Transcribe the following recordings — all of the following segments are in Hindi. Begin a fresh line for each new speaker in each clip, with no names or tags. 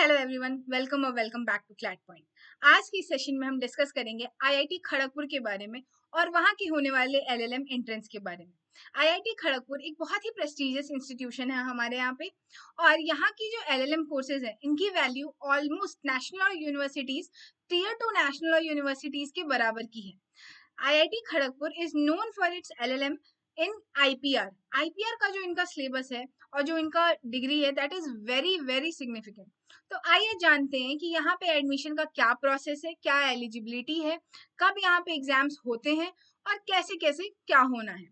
हेलो एवरीवन, वेलकम और welcome back to CLAT point. आज की सेशन में हम डिस्कस करेंगे आईआईटी खड़गपुर के बारे में और वहाँ के होने वाले एलएलएम एंट्रेंस के बारे में। आईआईटी खड़गपुर एक बहुत ही प्रेस्टिजियस इंस्टीट्यूशन है हमारे यहाँ पे, और यहाँ की जो एलएलएम कोर्सेज है इनकी वैल्यू ऑलमोस्ट नेशनल और यूनिवर्सिटीज, टीयर 2 नेशनल और यूनिवर्सिटीज के बराबर की है। IIT Kharagpur is known for its LLM in IPR. IPR का जो इनका सिलेबस है और जो इनका डिग्री है that is very very significant. तो आइए जानते हैं कि यहाँ पे एडमिशन का क्या प्रोसेस है, क्या एलिजिबिलिटी है, कब यहाँ पे एग्जाम्स होते हैं और कैसे कैसे क्या होना है।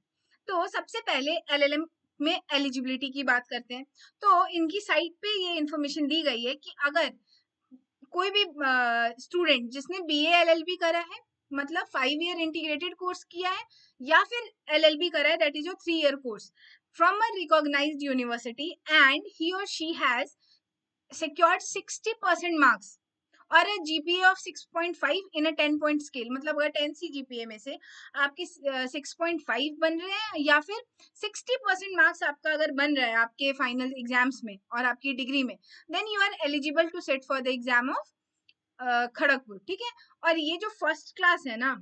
तो सबसे पहले एलएलएम में एलिजिबिलिटी की बात करते हैं। तो इनकी साइट पे ये इंफॉर्मेशन दी गई है कि अगर कोई भी स्टूडेंट जिसने बीए एलएलबी करा है, मतलब 5 ईयर इंटीग्रेटेड कोर्स किया है, या फिर एलएलबी करा है that is your 3 year course from a recognised university and he और शी हैज secured 60% marks और a GPA of 6.5 in a 10 point scale। मतलब अगर 10 सी GPA में से आपके 6.5 बन रहे हैं या फिर 60% मार्क्स आपका अगर बन रहा है आपके फाइनल एग्जाम्स में और आपकी डिग्री में, then you are eligible to set for the exam of Kharagpur. ठीक है। और ये जो फर्स्ट क्लास है ना,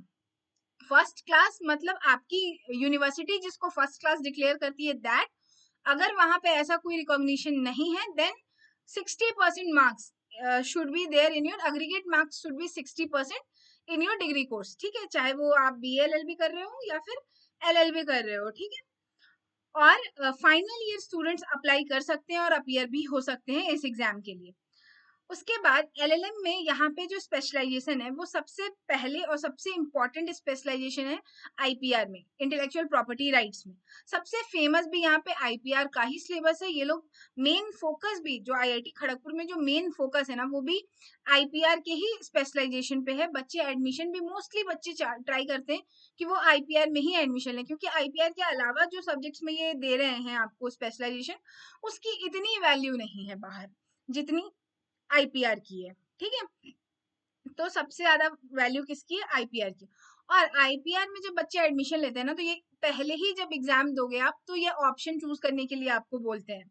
फर्स्ट क्लास मतलब आपकी यूनिवर्सिटी जिसको फर्स्ट क्लास डिक्लेयर करती है, दैट अगर वहां पे ऐसा कोई रिकॉग्निशन नहीं है then 60% marks should be there in your aggregate marks should be 60% in your degree course. ठीक है, चाहे वो आप बी एलएलबी कर रहे हो या फिर एलएलबी कर रहे हो। ठीक है। और फाइनल ईयर स्टूडेंट्स अप्लाई कर सकते हैं और अपीयर भी हो सकते हैं इस एग्जाम के लिए। उसके बाद एलएलएम में यहाँ पे जो स्पेशलाइजेशन है वो सबसे पहले और सबसे इम्पोर्टेंट स्पेशलाइजेशन है आईपीआर में, इंटेलेक्चुअल प्रॉपर्टी राइट्स में। सबसे फेमस भी यहाँ पे आईपीआर का ही सिलेबस है। ये लोग मेन फोकस भी, जो आईआईटी खड़गपुर में जो मेन फोकस है ना, वो भी आईपीआर के ही स्पेशलाइजेशन पे है। बच्चे एडमिशन भी मोस्टली बच्चे ट्राई करते हैं कि वो आईपीआर में ही एडमिशन लें, क्योंकि आईपीआर के अलावा जो सब्जेक्ट्स में ये दे रहे हैं आपको स्पेशलाइजेशन, उसकी इतनी वैल्यू नहीं है बाहर जितनी आईपीआर की है। ठीक है। तो सबसे ज्यादा वैल्यू किसकी है? आईपीआर की। और आईपीआर में जब बच्चे एडमिशन लेते हैं ना, तो ये पहले ही जब एग्जाम दोगे आप, तो ये ऑप्शन चूज करने के लिए आपको बोलते हैं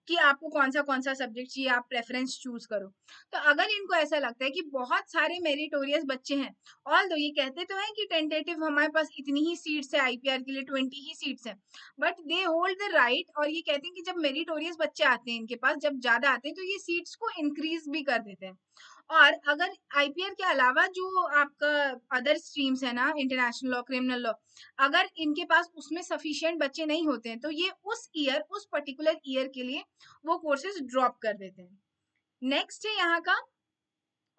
कि आपको कौन सा सब्जेक्ट चाहिए, आप प्रेफरेंस चूज करो। तो अगर इनको ऐसा लगता है कि बहुत सारे मेरिटोरियस बच्चे हैं, ऑल दो ये कहते तो हैं कि टेंटेटिव हमारे पास इतनी ही सीट्स है आईपीआर के लिए, 20 ही सीट्स है, but they hold the right, और ये कहते हैं कि जब मेरिटोरियस बच्चे आते हैं इनके पास, जब ज्यादा आते हैं तो ये सीट्स को इंक्रीज भी कर देते हैं। और अगर आईपीआर के अलावा जो आपका अदर स्ट्रीम्स है ना, इंटरनेशनल लॉ, क्रिमिनल लॉ, अगर इनके पास उसमें सफिशिएंट बच्चे नहीं होते हैं तो ये उस ईयर, उस पर्टिकुलर ईयर के लिए वो कोर्सेज ड्रॉप कर देते हैं। नेक्स्ट है यहाँ का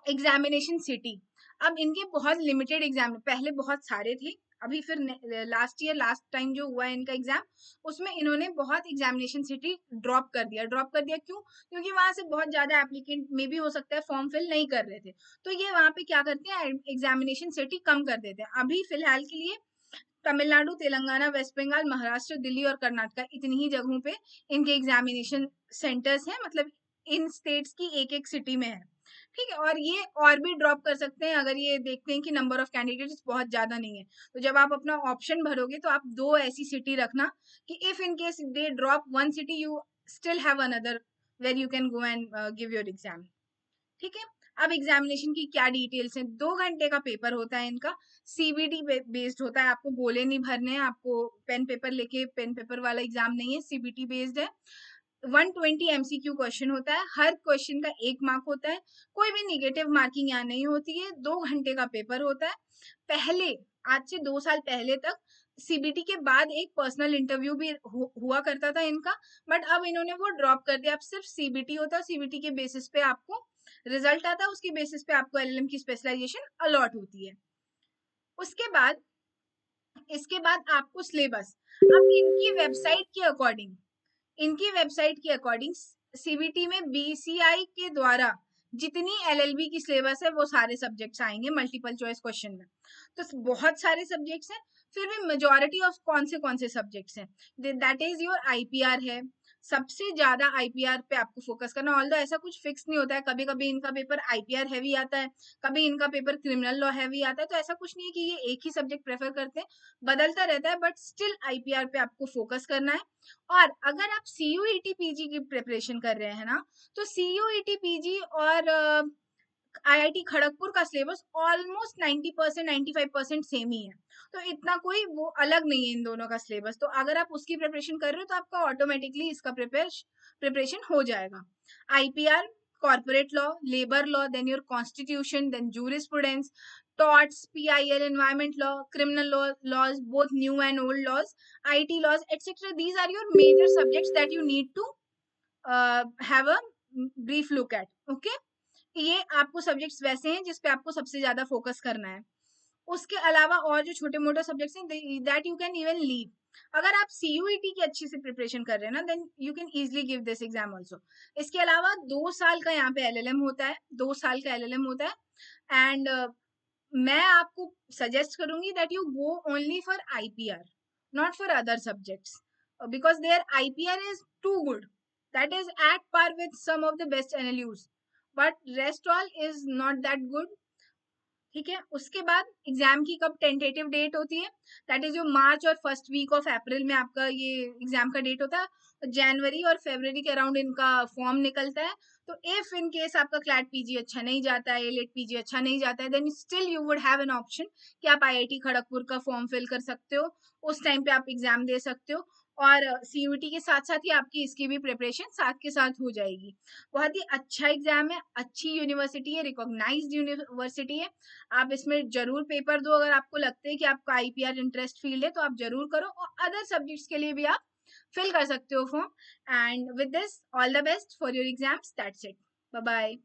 एग्जामिनेशन सिटी। अब इनके बहुत लिमिटेड एग्जाम, पहले बहुत सारे थे, अभी फिर लास्ट टाइम जो हुआ है इनका एग्जाम, उसमें इन्होंने बहुत एग्जामिनेशन सिटी ड्रॉप कर दिया। क्यों? क्योंकि वहां से बहुत ज्यादा एप्लीकेंट में भी हो सकता है फॉर्म फिल नहीं कर रहे थे, तो ये वहां पे क्या करते हैं, एग्जामिनेशन सिटी कम कर देते हैं। अभी फिलहाल के लिए तमिलनाडु, तेलंगाना, वेस्ट बंगाल, महाराष्ट्र, दिल्ली और कर्नाटका, इतनी ही जगहों पे इनके एग्जामिनेशन सेंटर्स हैं, मतलब इन स्टेट्स की एक एक सिटी में है। ठीक है। और ये और भी ड्रॉप कर सकते हैं अगर ये देखते हैं कि नंबर ऑफ कैंडिडेट्स बहुत ज्यादा नहीं है। तो जब आप अपना ऑप्शन भरोगे तो आप 2 ऐसी सिटी रखना कि if in case they drop one city, you still have another where you can go and give your exam. ठीक है। अब एग्जामिनेशन की क्या डिटेल्स हैं? 2 घंटे का पेपर होता है इनका, सीबीटी बेस्ड होता है, आपको गोले नहीं भरने हैं, आपको पेन पेपर लेके पेन पेपर वाला एग्जाम नहीं है, सीबीटी बेस्ड है। 120 एमसीक्यू क्वेश्चन होता है, हर क्वेश्चन का 1 मार्क होता है, कोई भी निगेटिव मार्किंग यहाँ नहीं होती है। 2 घंटे का पेपर होता है। पहले, आज से 2 साल पहले तक सीबीटी के बाद एक पर्सनल इंटरव्यू भी हुआ करता था इनका, बट अब इन्होंने वो ड्रॉप कर दिया। अब सिर्फ सीबीटी होता है, सीबीटी के बेसिस पे आपको रिजल्ट आता है, उसके बेसिस पे आपको एलएलएम की स्पेशलाइजेशन अलॉट होती है। उसके बाद, इसके बाद आपको सिलेबस, अब इनकी वेबसाइट के अकॉर्डिंग सीबीटी में बीसीआई के द्वारा जितनी एलएलबी की सिलेबस है वो सारे सब्जेक्ट्स आएंगे मल्टीपल चॉइस क्वेश्चन में। तो बहुत सारे सब्जेक्ट्स हैं, फिर भी मेजॉरिटी ऑफ कौन से सब्जेक्ट्स हैं, दैट इज योर आईपीआर है, सबसे ज्यादा आईपीआर पे आपको फोकस करना। ऑल्दो ऐसा कुछ फिक्स नहीं होता है, कभी कभी इनका पेपर आईपीआर हैवी आता है, कभी इनका पेपर क्रिमिनल लॉ हैवी आता है, तो ऐसा कुछ नहीं है कि ये एक ही सब्जेक्ट प्रेफर करते हैं, बदलता रहता है, बट स्टिल आईपीआर पे आपको फोकस करना है। और अगर आप सीयूईटी पीजी की प्रिपरेशन कर रहे हैं ना, तो सीयूईटी पीजी और आईआईटी खड़गपुर का सिलेबस ऑलमोस्ट 90% 95% सेम ही है, तो इतना कोई वो अलग नहीं है इन दोनों का सिलेबस। तो अगर आप उसकी प्रिपरेशन कर रहे हो तो आपका ऑटोमेटिकली इसका प्रिपरेशन हो जाएगा। IPR, corporate law, labour law, then your constitution, then jurisprudence, torts, PIL, environment law, criminal laws, both new and old laws, IT laws, etcetera, these are your major subjects that you need to have a brief look at. Okay, ये आपको सब्जेक्ट्स वैसे हैं जिस पे आपको सबसे ज्यादा फोकस करना है। उसके अलावा और जो छोटे मोटे सब्जेक्ट्स हैं that you can even leave. अगर आप सीयूईटी की अच्छी से प्रिपरेशन कर रहे हैं ना, then you can easily give this exam also. इसके अलावा 2 साल का यहाँ पे एलएलएम होता है, 2 साल का एलएलएम होता है। एंड मैं आपको सजेस्ट करूंगी that you go only for IPR, not for other subjects, because there IPR is too good, that is at par with some of the best NLUs, but rest all is not that good। ठीक है, उसके बाद एग्जाम की कब टेंटेटिव डेट होती है, दैट इज जो मार्च और फर्स्ट वीक ऑफ अप्रैल में आपका ये एग्जाम का डेट होता है। जनवरी और फरवरी के अराउंड इनका फॉर्म निकलता है। तो इफ इन केस आपका क्लैट पीजी अच्छा नहीं जाता है, एलेट पीजी अच्छा नहीं जाता है, then still you would have an option कि आप आईआईटी खड़गपुर का फॉर्म फिल कर सकते हो, उस टाइम पे आप एग्जाम दे सकते हो, और सीयूटी के साथ साथ ही आपकी इसकी भी प्रिपरेशन साथ के साथ हो जाएगी। बहुत ही अच्छा एग्जाम है, अच्छी यूनिवर्सिटी है, रिकॉग्नाइज्ड यूनिवर्सिटी है। आप इसमें जरूर पेपर दो, अगर आपको लगता है कि आपका आईपीआर इंटरेस्ट फील्ड है तो आप जरूर करो, और अदर सब्जेक्ट्स के लिए भी आप फिल कर सकते हो form. And with this all the best for your exams, that's it, bye bye.